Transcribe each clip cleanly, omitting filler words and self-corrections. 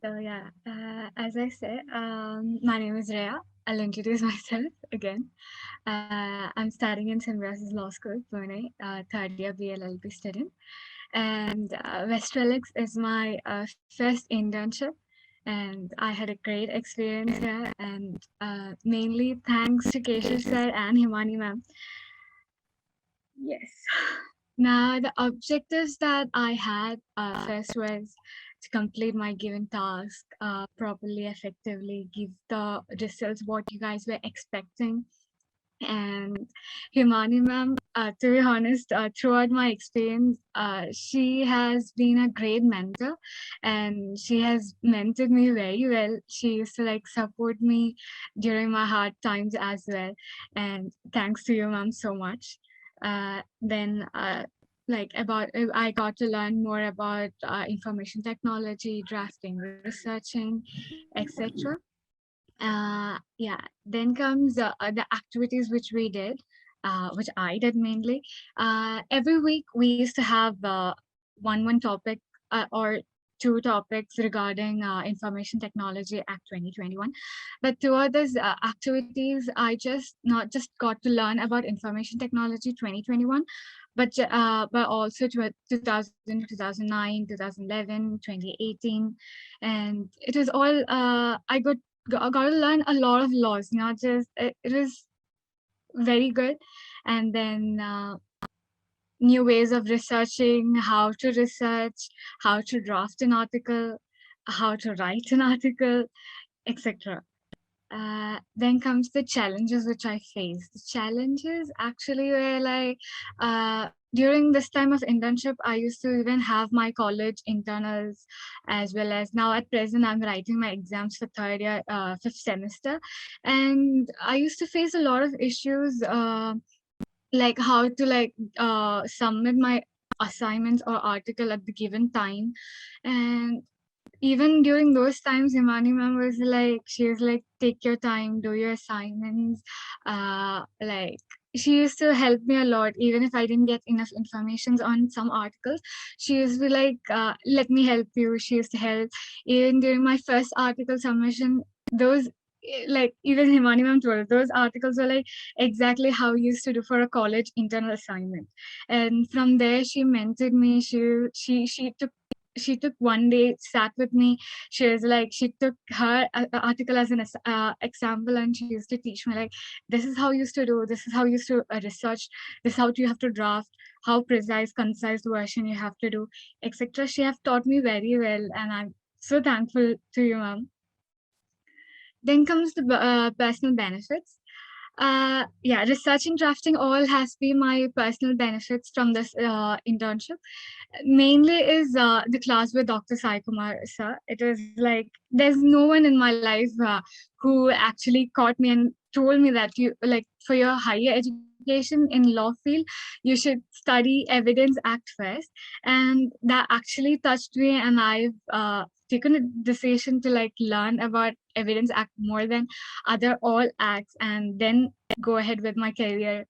So yeah, as I said, my name is Rhea. I'll introduce myself again. I'm studying in Symbiosis Law School, Pune, third year BLLB student. And Westrelix is my first internship. And I had a great experience here. And mainly thanks to Keshav sir and Himani ma'am. Yes. Now, the objectives that I had first was to complete my given task properly, effectively, give the results what you guys were expecting. And Himani ma'am, to be honest, throughout my experience, she has been a great mentor and she has mentored me very well. She used to like support me during my hard times as well. And thanks to you, ma'am, so much. Then like about I got to learn more about information technology, drafting, researching, etc. Yeah, then comes the activities which we did, which I did mainly. Every week we used to have one topic or two topics regarding Information Technology Act 2021. But throughout these activities, I just not just got to learn about Information Technology 2021, but also to 2000, 2009, 2011, 2018, and it was all got to learn a lot of laws, not just it was very good. And then new ways of researching, how to research, how to draft an article, how to write an article, etc. Then comes the challenges which I faced. The challenges actually were like during this time of internship, I used to even have my college internals, as well as now at present I'm writing my exams for third year, fifth semester, and I used to face a lot of issues, like how to submit my assignments or article at the given time. And even during those times, Himani ma'am was like, she was like, take your time, do your assignments. Like she used to help me a lot, even if I didn't get enough information on some articles. She used to like, let me help you. She used to help. Even during my first article submission, those like even Himani ma'am told us, those articles were like exactly how we used to do for a college internal assignment. And from there, she mentored me. She took one day, sat with me. She was like, she took her article as an example, and she used to teach me like, this is how you used to do, this is how you used to research, this is how you have to draft, how precise, concise version you have to do, etc. She have taught me very well, and I'm so thankful to you, ma'am. Then comes the personal benefits. Yeah, research and drafting all has been my personal benefits from this internship. Mainly is the class with Dr. Sai Kumar sir. It was like there's no one in my life who actually caught me and told me that you like for your higher education in law field you should study Evidence Act first, and that actually touched me, and I've taken a decision to like learn about Evidence Act more than other all acts, and then go ahead with my career.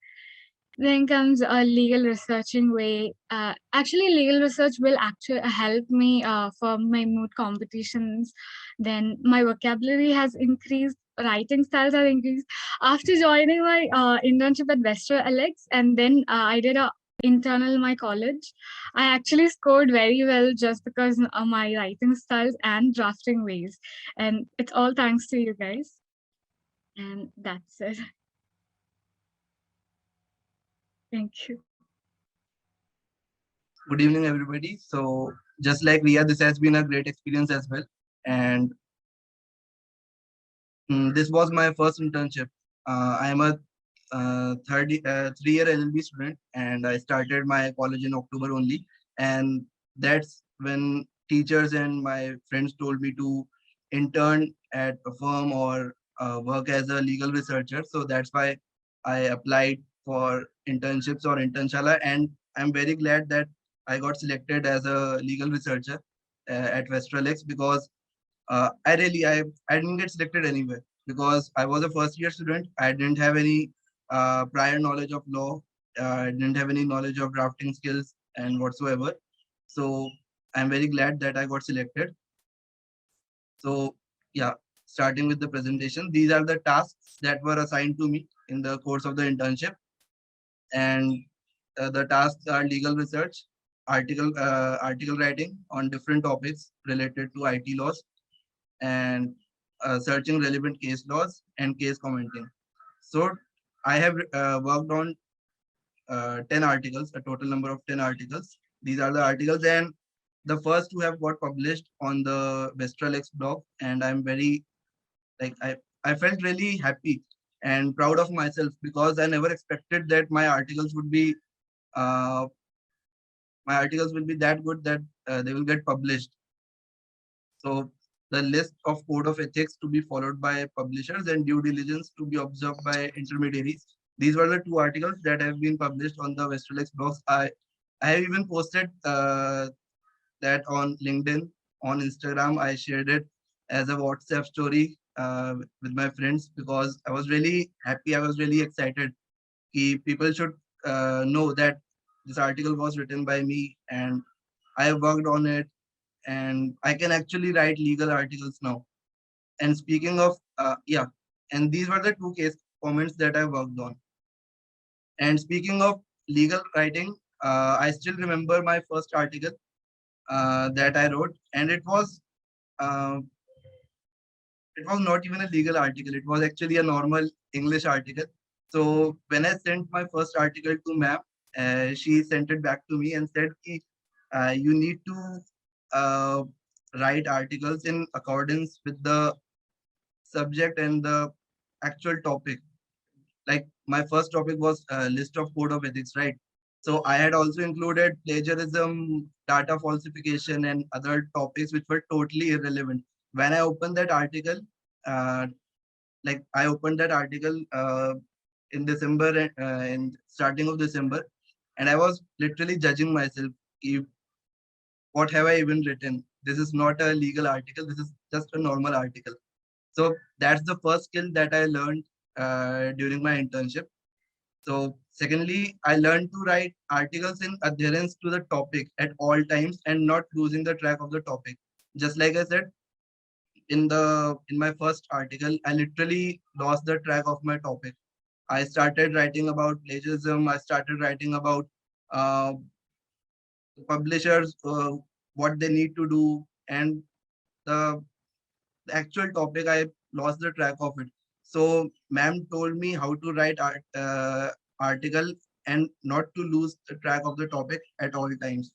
Then comes a legal researching way. Actually, legal research will actually help me for my moot competitions. Then my vocabulary has increased, writing styles have increased. After joining my internship at Western Alex, and then I did a internal in my college. I actually scored very well just because of my writing styles and drafting ways. And it's all thanks to you guys. And that's it. Thank you. Good evening, everybody. So, just like Ria, this has been a great experience as well. And this was my first internship. I am a 3-year LLB student, and I started my college in October only. And that's when teachers and my friends told me to intern at a firm or work as a legal researcher. So that's why I applied for internships or internshala, and I'm very glad that I got selected as a legal researcher at Westralex because I didn't get selected anywhere because I was a first year student. I didn't have any prior knowledge of law. I didn't have any knowledge of drafting skills and whatsoever. So I'm very glad that I got selected. So yeah, starting with the presentation, these are the tasks that were assigned to me in the course of the internship. And the tasks are legal research, article writing on different topics related to IT laws, and searching relevant case laws and case commenting. So I have worked on 10 articles, a total number of 10 articles. These are the articles, and the first two have got published on the Vestralex blog, and I'm very like I felt really happy and proud of myself because I never expected that uh, my articles will be that good that they will get published. So the list of code of ethics to be followed by publishers and due diligence to be observed by intermediaries. These were the two articles that have been published on the Vestralex blogs. I have even posted that on LinkedIn, on Instagram. I shared it as a WhatsApp story with my friends because I was really happy. I was really excited. People should know that this article was written by me and I worked on it, and I can actually write legal articles now. And speaking of, and these were the two case comments that I worked on. And speaking of legal writing, I still remember my first article that I wrote, and uh, it was not even a legal article. It was actually a normal English article. So when I sent my first article to ma'am, she sent it back to me and said, "Ki, you need to uh, write articles in accordance with the subject and the actual topic." Like my first topic was a list of code of ethics, right? So I had also included plagiarism, data falsification, and other topics which were totally irrelevant. When I opened that article, uh, I opened that article in December, in starting of December, and I was literally judging myself. If, what have I even written? This is not a legal article. This is just a normal article. So that's the first skill that I learned during my internship. So secondly, I learned to write articles in adherence to the topic at all times and not losing the track of the topic. Just like I said in my first article, I literally lost the track of my topic. I started writing about plagiarism. I started writing about uh, publishers, what they need to do, and the the actual topic I lost the track of it. So ma'am told me how to write article and not to lose the track of the topic at all times.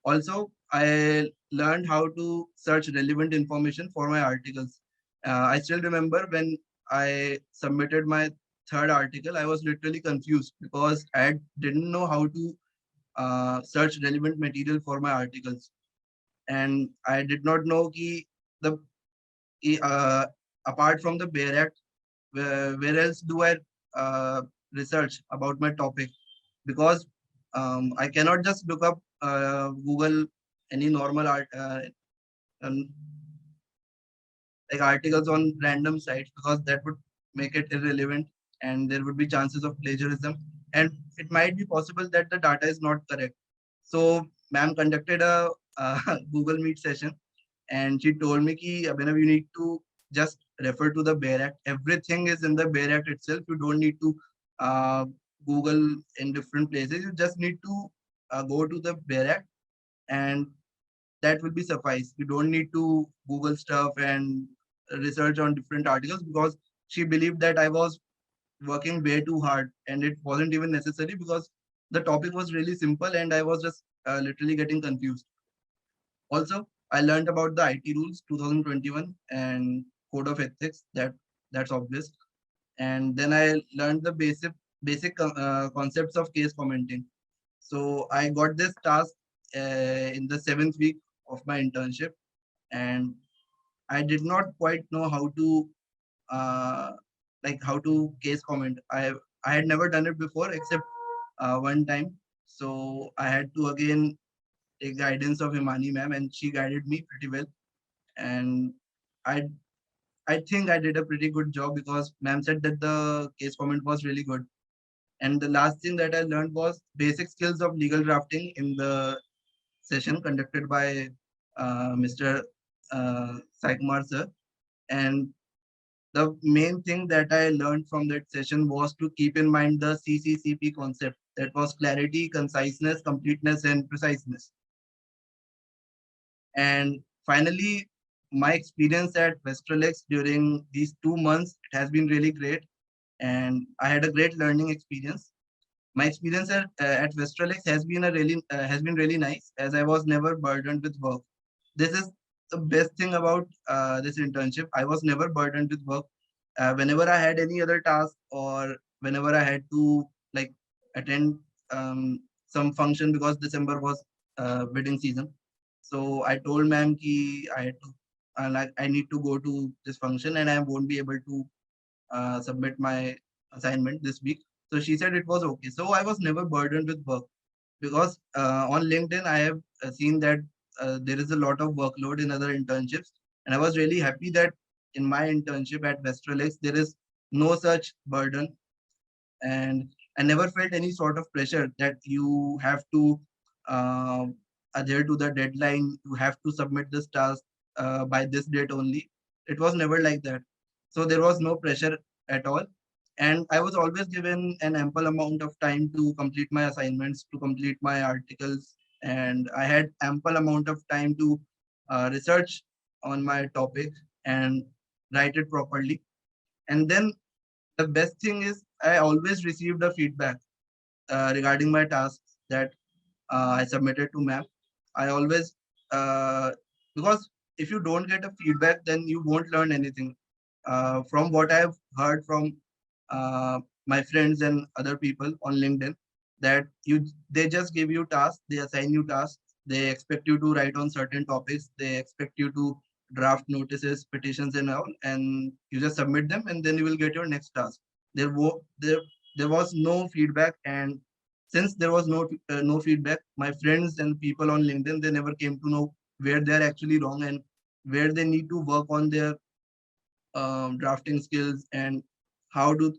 Also, I learned how to search relevant information for my articles. I still remember when I submitted my third article, I was literally confused because I didn't know how to search relevant material for my articles, and I did not know the uh, apart from the Bear Act, where else do I research about my topic? Because I cannot just look up Google any normal um, articles on random sites because that would make it irrelevant and there would be chances of plagiarism and it might be possible that the data is not correct. So ma'am conducted a Google Meet session and she told me ki Abhinav, you need to just refer to the Bear Act. Everything is in the Bear Act itself. You don't need to uh, Google in different places. You just need to go to the Bear Act and that will be suffice. You don't need to Google stuff and research on different articles because she believed that I was working way too hard and it wasn't even necessary because the topic was really simple and I was just literally getting confused. Also, I learned about the IT rules 2021 and code of ethics. That's obvious. And then I learned the basic concepts of case commenting. So I got this task in the seventh week of my internship, and I did not quite know how to uh, how to case comment. I had never done it before except one time. So I had to again take guidance of Imani ma'am, and she guided me pretty well. And I I think I did a pretty good job because ma'am said that the case comment was really good. And the last thing that I learned was basic skills of legal drafting in the session conducted by Mr. Sai sir. And the main thing that I learned from that session was to keep in mind the CCCP concept. That was clarity, conciseness, completeness, and preciseness. And finally, my experience at Westralex during these 2 months, it has been really great. And I had a great learning experience. My experience at Westralex has been really nice, as I was never burdened with work. This is the best thing about this internship. I was never burdened with work. Whenever I had any other task, or whenever I had to like attend some function, because December was wedding season, so I told ma'am ki I had to like I need to go to this function and I won't be able to submit my assignment this week. So she said it was okay. So I was never burdened with work, because on LinkedIn I have seen that there is a lot of workload in other internships, and I was really happy that in my internship at Westralex there is no such burden, and I never felt any sort of pressure that you have to uh, adhere to the deadline, you have to submit this task by this date only. It was never like that. So there was no pressure at all. And I was always given an ample amount of time to complete my assignments, to complete my articles, and I had ample amount of time to research on my topic and write it properly. And then the best thing is I always received a feedback regarding my tasks that I submitted to map. I always because if you don't get a feedback, then you won't learn anything. From what I've heard from uh, my friends and other people on LinkedIn, that they just give you tasks, they assign you tasks, they expect you to write on certain topics, they expect you to draft notices, petitions, and all, and you just submit them, and then you will get your next task. There was no feedback, and since there was no feedback, my friends and people on LinkedIn, they never came to know where they are actually wrong and where they need to work on their drafting skills, and how to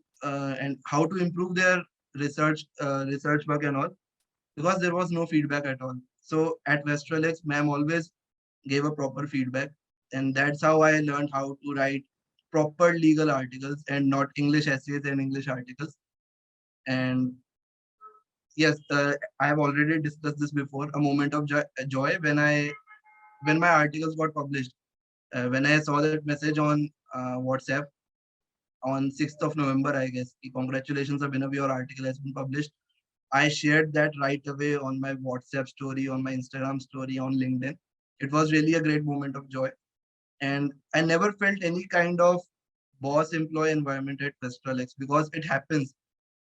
improve their research work and all, because there was no feedback at all. So at Westralex, ma'am always gave a proper feedback, and that's how I learned how to write proper legal articles and not English essays and English articles. And yes, I have already discussed this before. A moment of joy when my articles got published. When I saw that message on WhatsApp on 6th of November, I guess, congratulations, Abhinav, your article has been published. I shared that right away on my WhatsApp story, on my Instagram story, on LinkedIn. It was really a great moment of joy. And I never felt any kind of boss employee environment at Westralex, because it happens,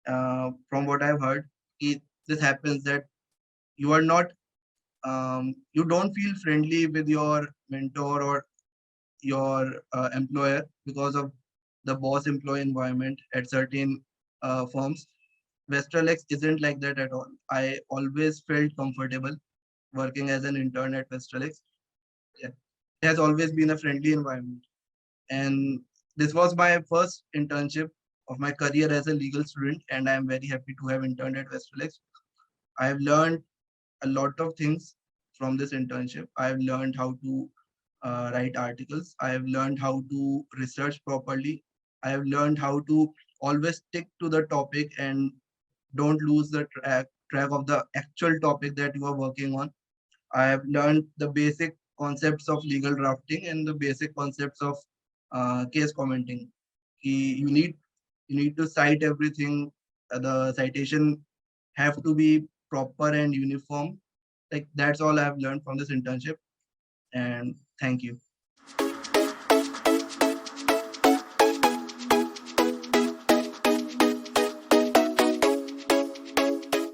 from what I've heard, this happens that you are not, you don't feel friendly with your mentor or your employer because of the boss employee environment at certain firms. Westralex isn't like that at all. I always felt comfortable working as an intern at Westralex. Yeah. It has always been a friendly environment. And this was my first internship of my career as a legal student, and I am very happy to have interned at Westralex. I have learned a lot of things from this internship. I have learned how to write articles. I have learned how to research properly. I have learned how to always stick to the topic and don't lose the track of the actual topic that you are working on. I have learned the basic concepts of legal drafting and the basic concepts of case commenting. You need to cite everything. The citation have to be proper and uniform. Like that's all I have learned from this internship. And thank you.